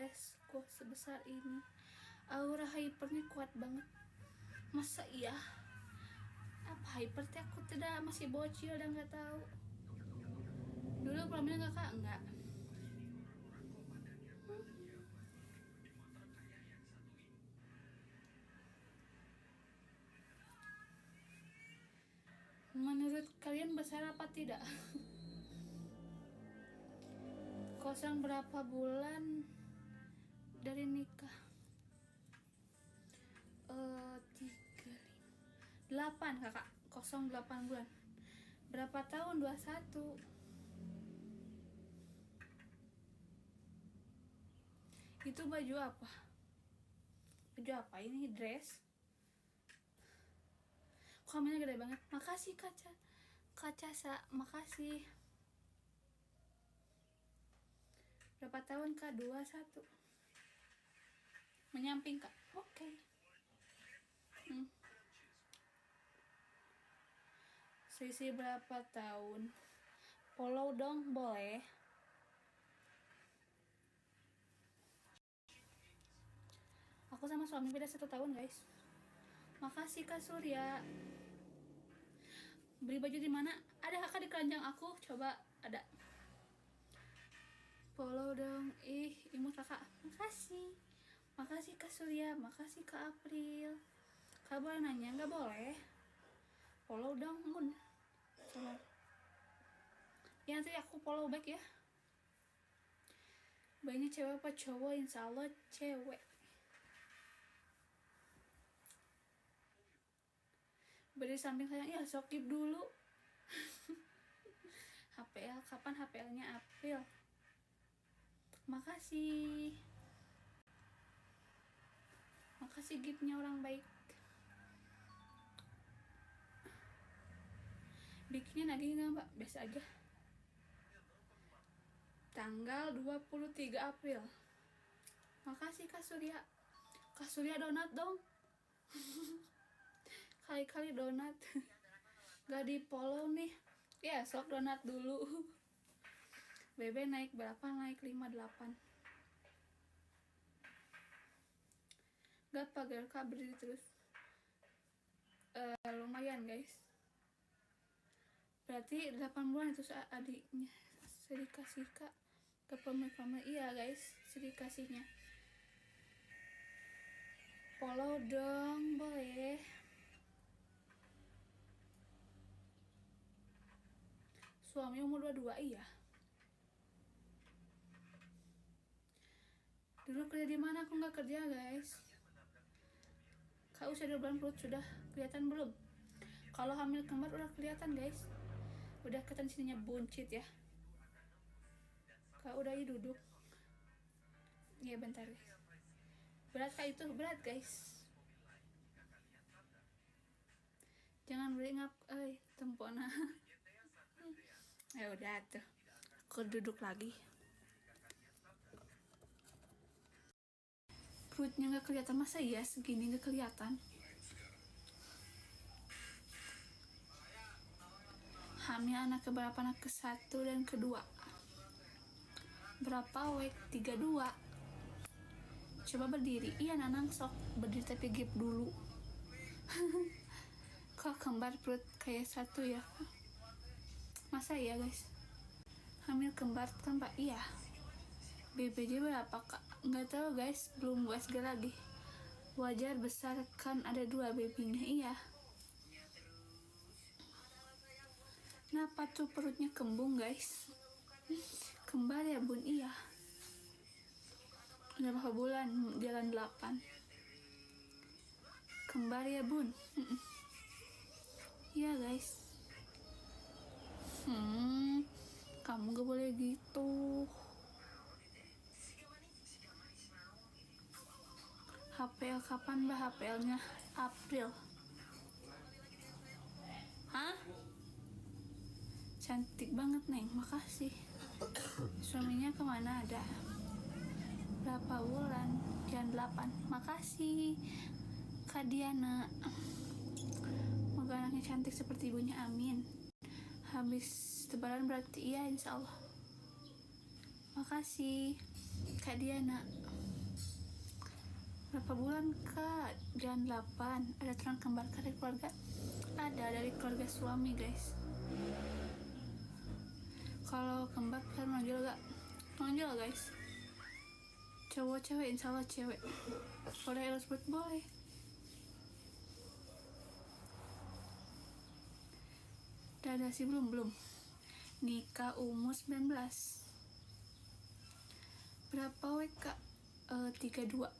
stresku sebesar ini. Aura hypernya kuat banget. Masa iya? Apa hyper teh? Aku tidak, masih bocil dan nggak tahu. Dulu pernah kakak enggak? Menurut kalian besar apa tidak? Kosong berapa bulan dari nikah? 8 kakak. 08 bulan. Berapa tahun? 21. Itu baju apa? Baju apa ini? Dress? Komennya gede banget. Makasih Kaca makasih. Berapa tahun kak? 21. Menyamping kak. Oke. Sisi berapa tahun? Follow dong boleh. Aku sama suami beda 1 tahun guys. Makasih Kak Surya. Beli baju di mana? Ada kakak di keranjang aku. Coba ada. Follow dong. Imut kakak. Makasih. Makasih Kak Surya. Makasih Kak April. Kak boleh nanya? Nggak boleh. Follow dong Mun. Coba. Ya nanti aku follow back ya. Bayinya cewek apa cowok? Insya Allah cewek. Beri samping sayang. Ya sokip dulu. HPL kapan? HPL-nya April. Makasih. Makasih giftnya orang baik. Bikinnya nagih nggak mbak? Biasa aja. Tanggal 23 April. Makasih Kak Surya. Kak Surya donat dong. Kali-kali donat. Gak di follow nih. Ya sok donat dulu. BB naik berapa? Naik 58. Gak pagar Kak berdiri terus. Lumayan guys. Berarti 8 bulan itu adiknya. Sedih kasih Kak. Ke pamer-pamer. Iya guys. Sedih kasihnya. Follow dong boleh. Suami umur 22, iya. Dulu kerja di mana? Aku nggak kerja guys. Kak usia 2 bulan perut sudah kelihatan belum? Kalau hamil kembar udah kelihatan guys. Udah kelihatan sininya buncit ya. Kak udah duduk. Iya bentar guys. Berat kak itu? Berat guys. Jangan beli ngap. Tempona. Ya udah tuh. Aku duduk lagi. Perutnya nggak kelihatan, masa iya segini nggak kelihatan? Hamil anak keberapa? Anak ke-1 dan ke-2. Berapa week? 32. Coba berdiri. Iya Nanang sok berdiri tapi gap dulu. Kok kembar perut kayak 1 ya? Masa iya guys? Hamil kembar kan pak? Iya. BBJ berapa kak? Nggak tahu guys, belum USG lagi. Wajar besar kan ada 2 babynya. Iya. Kenapa tuh perutnya kembung guys? Kembar ya bun? Iya. Udah berapa bulan? Jalan 8. Kembar ya bun? Iya guys. Kamu gak boleh gitu. HPL kapan mbak? HPL-nya April. Hah? Cantik banget Neng, makasih. Suaminya kemana ada? Berapa bulan? Jalan 8. Makasih Kak Diana. Moga anaknya cantik seperti ibunya, amin. Habis lebaran berarti iya insya Allah. Makasih Kak Diana. Berapa bulan kak? Jalan 8. Ada tulang kembar kak dari keluarga? Ada, dari keluarga suami guys. Kalau kembar bisa nonjol gak? Nonjol guys. Cowok cewek, insya Allah cewek. Boleh Elizabeth, boleh. Ada sih, belum. Nikah umur 19. Berapa wek kak? 32.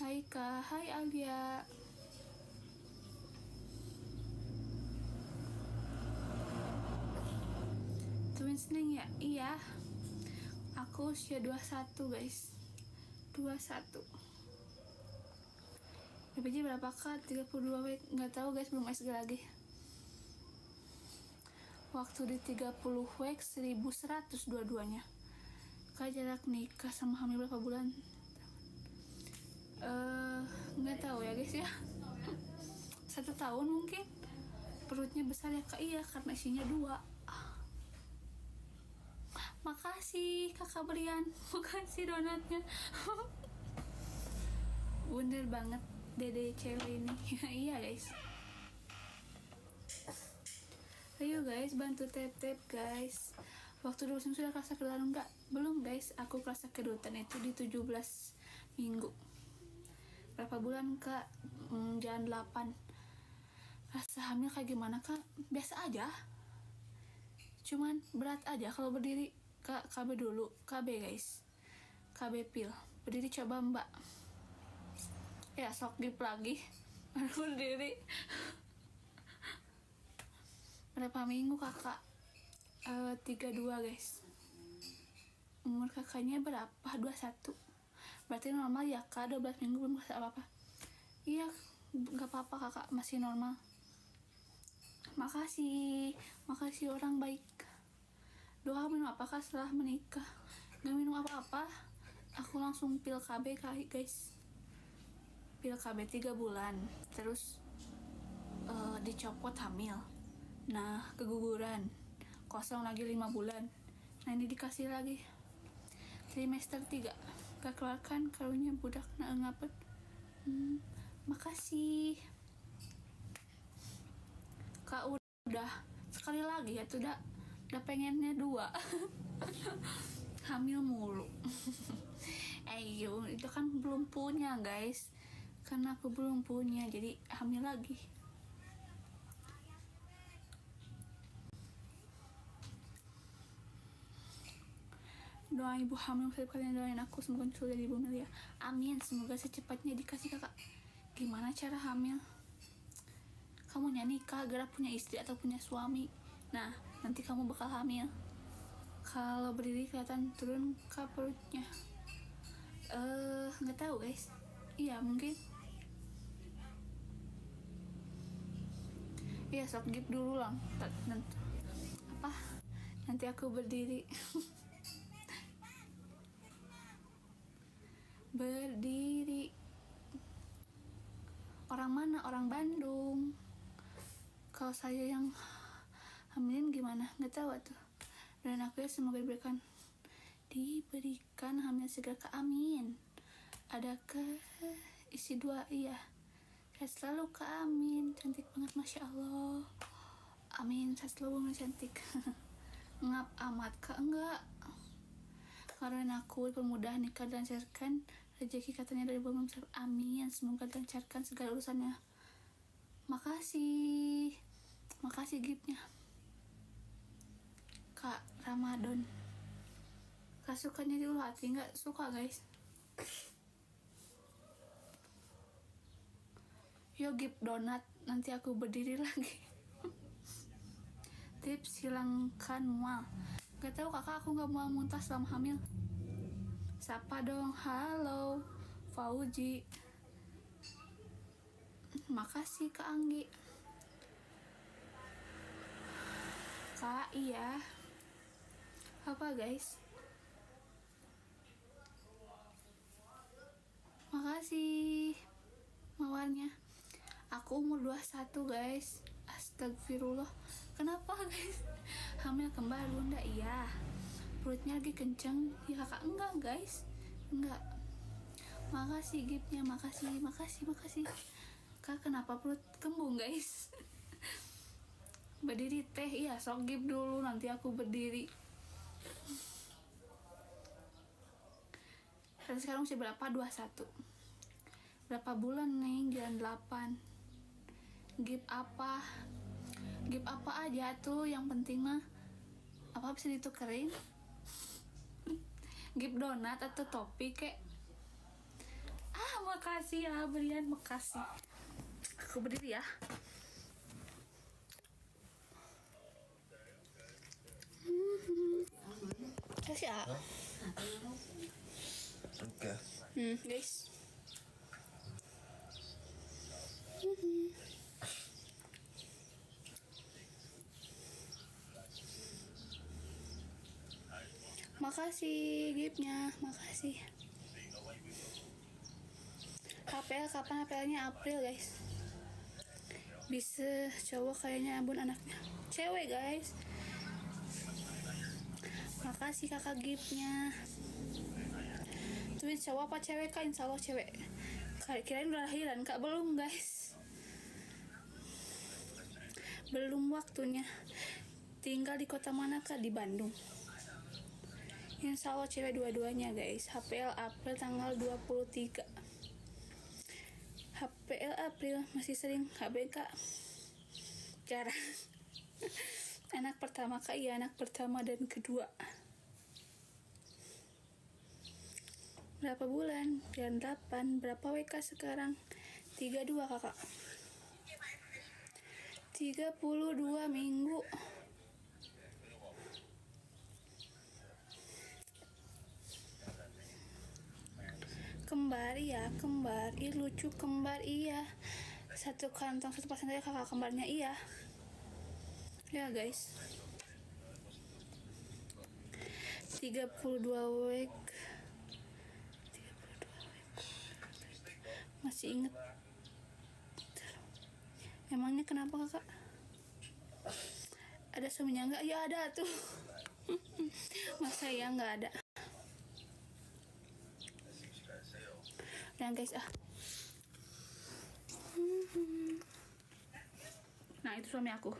Hai kak, hai Alia. Twins neng ya? Iya. Aku usia 21 guys. 21. BPJ berapa kak? 32 wek. Nggak tahu guys, belum SG lagi. Waktu di 30 wek 1100 dua-duanya. Kak jarak nikah sama hamil berapa bulan? Nggak tahu ya guys ya. 1 tahun mungkin. Perutnya besar ya kak? Iya, karena isinya 2. Makasih kakak Brian. Makasih donatnya. Bener banget dede cewek ini. Iya guys. Ayo guys, bantu tap-tap guys. Waktu dosen sudah kelas kedutaan enggak? Belum guys, aku kelas kedutaan itu di 17 minggu. Berapa bulan kak? Jalan 8. Rasa hamil kayak gimana kak? Biasa aja. Cuman berat aja kalau berdiri. Kak, KB dulu. KB guys. KB pil. Berdiri coba mbak. Ya sok gip lagi. Baru berdiri. Berapa minggu kakak? 32 guys. Umur kakaknya berapa? 21. Berarti normal ya kak? 12 minggu belum kasih apa-apa. Iya, gak apa-apa kakak, masih normal. Makasih orang baik. Doa minum apa kak setelah menikah? Gak minum apa-apa. Aku langsung pil KB guys. Pil KB 3 bulan. Terus dicopot hamil. Nah, keguguran. Kosong lagi 5 bulan. Nah, ini dikasih lagi. Trimester 3. Gak keluarkan karunya budak na ngapet. Makasih. Kak udah sekali lagi ya tuh udah pengennya 2. Hamil mulu. Ayo, itu kan belum punya guys. Karena aku belum punya, jadi hamil lagi. Doa ibu hamil, setiap kalian doain aku semoga sudah jadi ibu Melia. Amin, semoga secepatnya dikasih kakak. Gimana cara hamil? Kamu nikah, gerak punya istri atau punya suami. Nah, nanti kamu bakal hamil. Kalau berdiri kelihatan turun ke perutnya. Nggak tahu guys. Iya mungkin. Iya sok gip dulu lang. Apa? Nanti aku berdiri. Berdiri. Orang mana? Orang Bandung. Kalau saya yang hamilin gimana? Nggak tahu tuh. Dan aku ya semoga diberikan hamil segera ke amin. Adakah isi 2? Iya. Saya selalu ke amin. Cantik banget masya Allah. Amin. Saya selalu cantik. Ngap amat kak? Enggak. Karena aku dipermudah nikah dan lancarkan rezeki katanya dari belum. Amin. Semoga lancarkan segala urusannya. Makasih giftnya Kak Ramadan. Kak sukanya di ulu hati? Nggak suka guys. Yo gift donat, nanti aku berdiri lagi. Tips hilangkan mual. Gak tahu kakak, aku nggak mual muntah selama hamil. Sapa dong. Halo Fauji. Makasih Kak Anggi. Kak, iya. Apa guys? Makasih mawarnya. Aku umur 21 guys. Astagfirullah. Kenapa guys? Hamil kembar bunda? Iya. Perutnya lagi kenceng. Ya kakak enggak guys. Enggak. Makasih giftnya, makasih. Kak, kenapa perut kembung guys? Berdiri teh, iya sok gift dulu, nanti aku berdiri. Sekarang usia berapa? 21. Berapa bulan nih? Jalan 8. Gift apa? Gift apa aja tuh, yang penting mah apa bisa ditukerin. Gift donat atau topi kek. Makasih ya Brian, makasih. Aku berdiri ya. Kasih ya. Oke. Guys. Makasih giftnya, makasih. HPL kapan? HPL-nya April guys. Bisa cowok kayaknya, abun anaknya cewek guys. Makasih kakak giftnya. Tweet cowok apa cewek kak? Insya Allah cewek. Kirain udah lahiran kak, belum guys. Belum waktunya. Tinggal di kota mana kak? Di Bandung. Insya Allah cewek dua-duanya guys. HPL April tanggal 23. HPL April masih sering HBK. Jarang. Anak pertama kak, iya anak pertama dan kedua. Berapa bulan? Bulan 8. Berapa WK sekarang? 32 kakak. 32 minggu. Kembar iya, kembar. Ih lucu kembar iya. Satu kantong 1% aja kakak kembarnya iya. Ya guys. 32 week. Masih inget. Emangnya kenapa kakak? Ada suaminya enggak? Ya ada tuh. Masa ya nggak ada? Dan guys nah itu suami aku.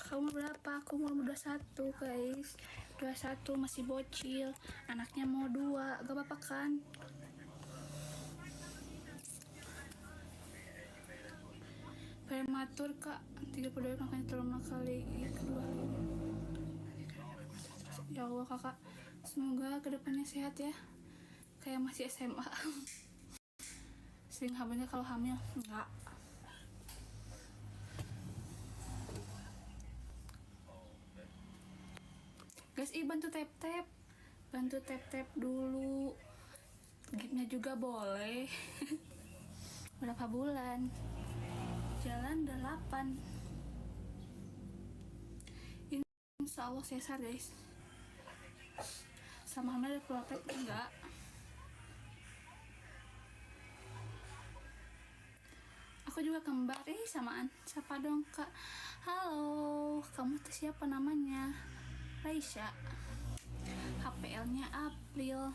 Kamu berapa? Aku umur 21 guys. 21 masih bocil. Anaknya mau 2. Gak apa-apa kan? Prematur kak. 32 makanya terlalu kali kedua. Ya Allah kakak, semoga kedepannya sehat ya. Kayak masih SMA. Sering hamilnya kalau hamil enggak. Guys, bantu tap-tap. Bantu tap-tap dulu. Giftnya juga boleh. Berapa bulan? Jalan 8. Insya Allah sesar guys. Sama hamil ada protek enggak? Aku juga kembar. Samaan. Siapa dong kak? Halo, kamu tuh siapa namanya? Raisya. HPL-nya April.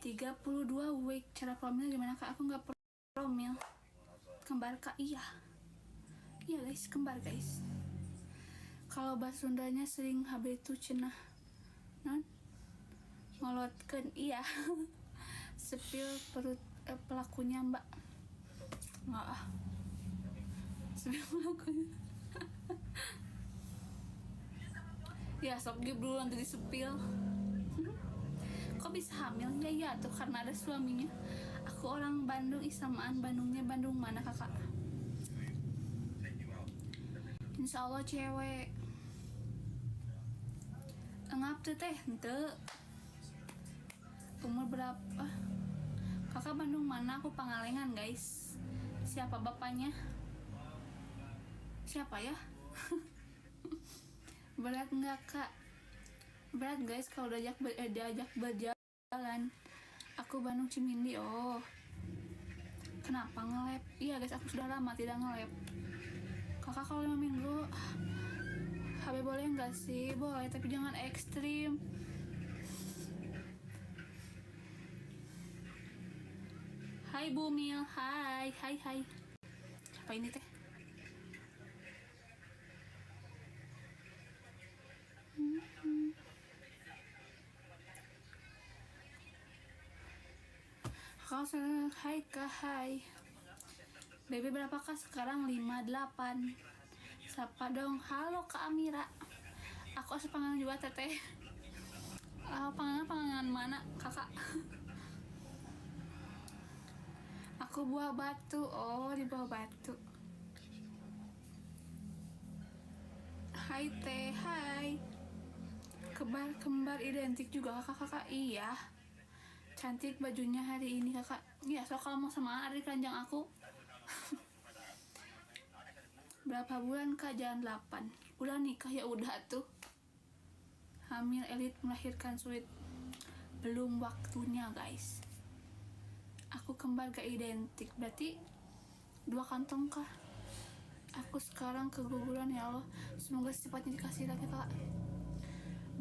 32 week. Cara promil gimana kak? Aku nggak promil. Kembar kak? Iya guys, kembar guys. Kalau bahasa Sundanya sering HB itu cenah non ngolotkeun iya. Sepil perut pelakunya mbak. Nggak sepil pelakunya. Ya sok give dulu nanti disepil. Kok bisa hamil? Ya tuh karena ada suaminya. Aku orang Bandung, samaan Bandungnya Bandung mana kakak? Insya Allah cewek. Engap tuh teh ente. Umur berapa? Kakak Bandung mana? Aku Pangalengan guys. Siapa bapaknya? Siapa ya? Berat enggak kak? Berat guys kalau diajak berjalan. Aku Bandung Cimindi. Oh, kenapa nge-lab? Iya guys, aku sudah lama tidak nge-lab. Kakak kalau 5 minggu HB Boleh nggak sih? Boleh, tapi jangan ekstrim. Hai Bumil, hai. Siapa ini teh? Hai kak, hai. Baby berapa kak sekarang? 58. Sapa dong. Halo Kak Amira. Aku asup panganan juga teteh. Panganan mana kakak? Aku buah batu. Oh, di bawah batu. Hai teh, hai. Kembar identik juga kakak. Iya. Cantik bajunya hari ini kakak. Iya, so kalau mau sama adik keranjang aku. Berapa bulan kak? Jangan 8. Udah nikah ya udah tuh. Hamil elit melahirkan sulit. Belum waktunya guys. Aku kembar gak identik. Berarti 2 kantong kah? Aku sekarang keguguran ya Allah. Semoga secepatnya dikasih lagi kak.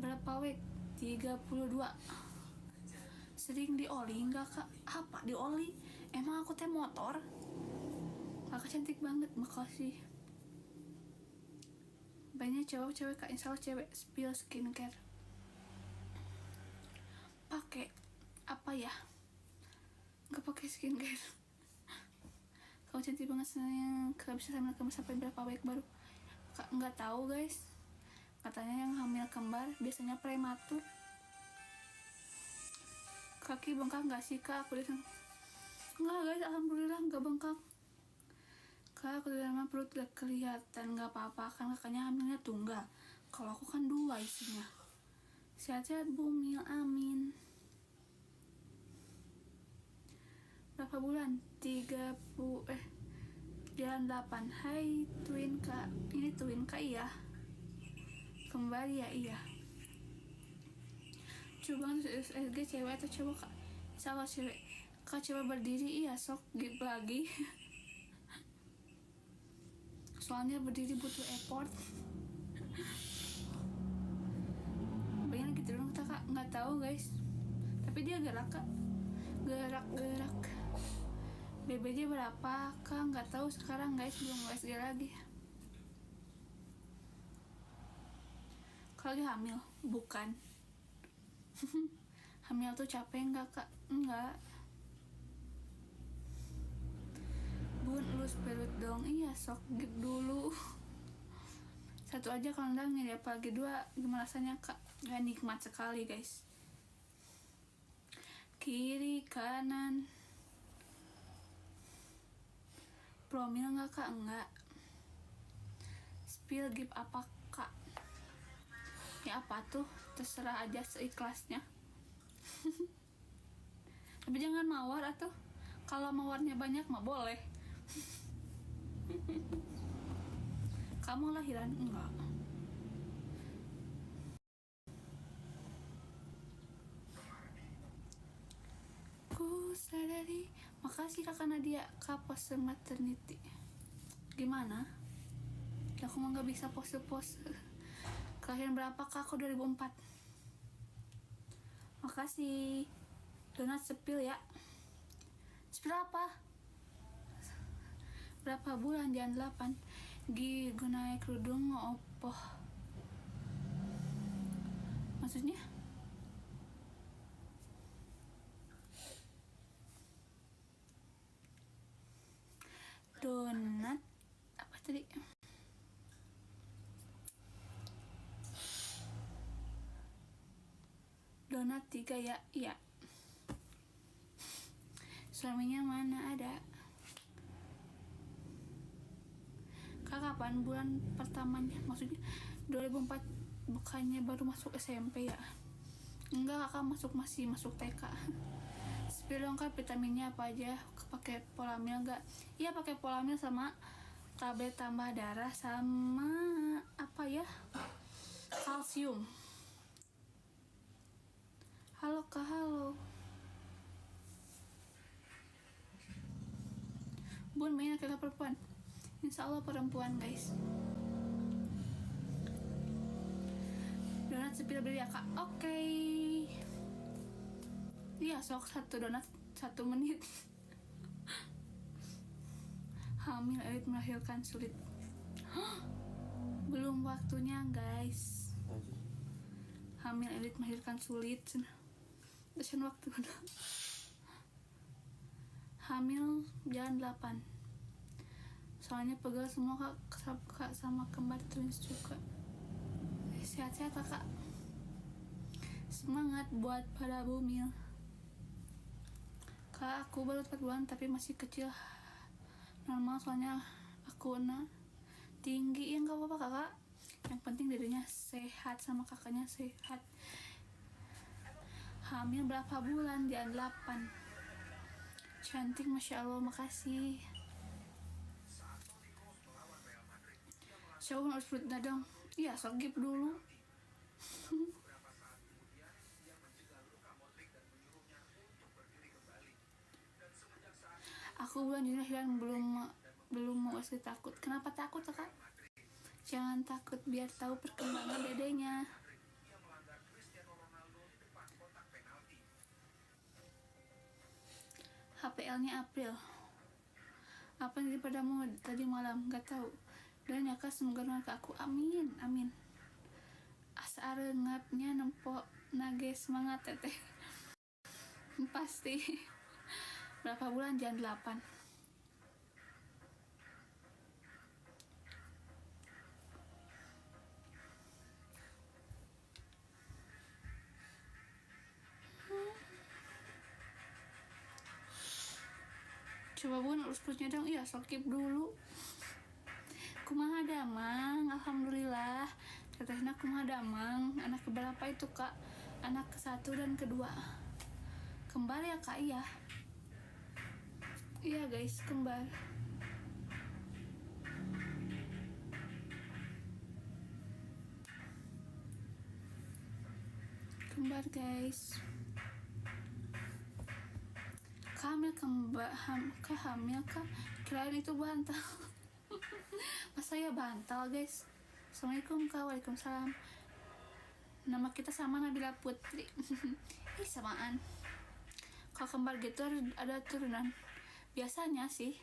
Berapa week? 32. Sering dioli enggak kak? Apa dioli? Emang aku teh motor? Kakak cantik banget, makasih. Banyak cewek kak, insya Allah cewek. Spill skincare. Pakai apa ya? Nggak pakai skincare. Kamu cantik banget sayang. Kak bisa sampai berapa week baru? Kak nggak tahu guys. Katanya yang hamil kembar biasanya prematur. Kaki bengkak nggak sih kak? Aku lihat nggak guys, alhamdulillah nggak bengkak. Kak aku di dalam perut gak kelihatan. Nggak apa-apa kan kakaknya hamilnya tunggal. Kalau aku kan 2 isinya. Sehat-sehat Bumil, amin. Berapa bulan? 30 jalan 8. Hai twin kak. Ini twin kak ya? Kembar ya iya. Coba SG cewek atau cowok kak? Insya Allah cewek. Kak coba berdiri, iya sok gitu lagi. Soalnya berdiri butuh effort. Pengen gitu dong kak, nggak tahu guys. Tapi dia gerak kak. Gerak. BBJ berapa kak? Nggak tahu sekarang guys, belum USG lagi. Kak lagi hamil? Bukan. Hamil tuh capek nggak kak? Enggak. Bun lulus perut dong. Iya sok gip dulu. 1 aja kalau enggak ya, apalagi 2 gimana rasanya kak? Gak nikmat sekali guys. Kiri kanan. Promil nggak kak? Enggak. Spill gip apa kak? Ya apa tuh, terserah aja seikhlasnya. Tapi jangan mawar atuh. Kalau mawarnya banyak mah boleh. Kamu lahiran? Enggak. Ku sadari. Makasih kakak Nadia. Kak pose maternity gimana? Aku mah gak bisa pose-pose. Kalian berapa kak? Aku 2004. Makasih. Donat sepil ya. Sepil apa? Berapa bulan? Jangan 8. Gunai kerudung opo? Maksudnya? Donat apa tadi? Donat 3 ya? Iya. Suaminya mana ada? Kak kapan bulan pertamanya? Maksudnya 2004 bukannya baru masuk SMP ya? Enggak, kakak masih masuk TK. Spill dong kak, vitaminnya apa aja? Pakai polamil enggak? Iya pakai polamil sama tablet tambah darah sama apa ya? Kalsium. Halo kak, halo. Bun main laki-laki perempuan? Insya Allah perempuan guys. sepil ya kak. Oke. Iya sok satu donat 1 menit. Hamil elit melahirkan sulit. Belum waktunya guys. Hamil elit melahirkan sulit. Desain waktu. Hamil jalan 8. Soalnya pegal semua kak sama kembar twins juga. Sehat-sehat kakak. Semangat buat para bumil. Kak aku baru 4 bulan tapi masih kecil. Normal soalnya aku tinggi. Ya nggak apa-apa kakak, yang penting dirinya sehat sama kakaknya sehat. Hamil berapa bulan? Dia 8. Cantik masya Allah, makasih. Siapa harus fruit dong? Iya sok gip dulu. Aku bulan Juni dan belum mau kasih takut. Kenapa takut kakak? Jangan takut biar tahu perkembangan dedenya. HPL-nya April. Apa yang padamu tadi malam? Gak tahu. Dan ya kak semoga ke aku. Amin amin. Asa arengatnya nempok nage semangat teteh. Pasti. Berapa bulan? Jangan 8. Coba bun urus perutnya dong. Iya sokip dulu. Kumaha damang, alhamdulillah. Tetehna kumaha damang. Anak keberapa itu kak? Anak ke-1 dan kedua. Kembar ya kak? Iya guys, kembar. Kembar guys. Hamil hamil kah? Kirain itu bantal. Masa ya bantal guys. Assalamualaikum kak. Waalaikumsalam. Nama kita sama, Nabila Putri. Samaan. Kalau kembar gitu ada turunan. Biasanya sih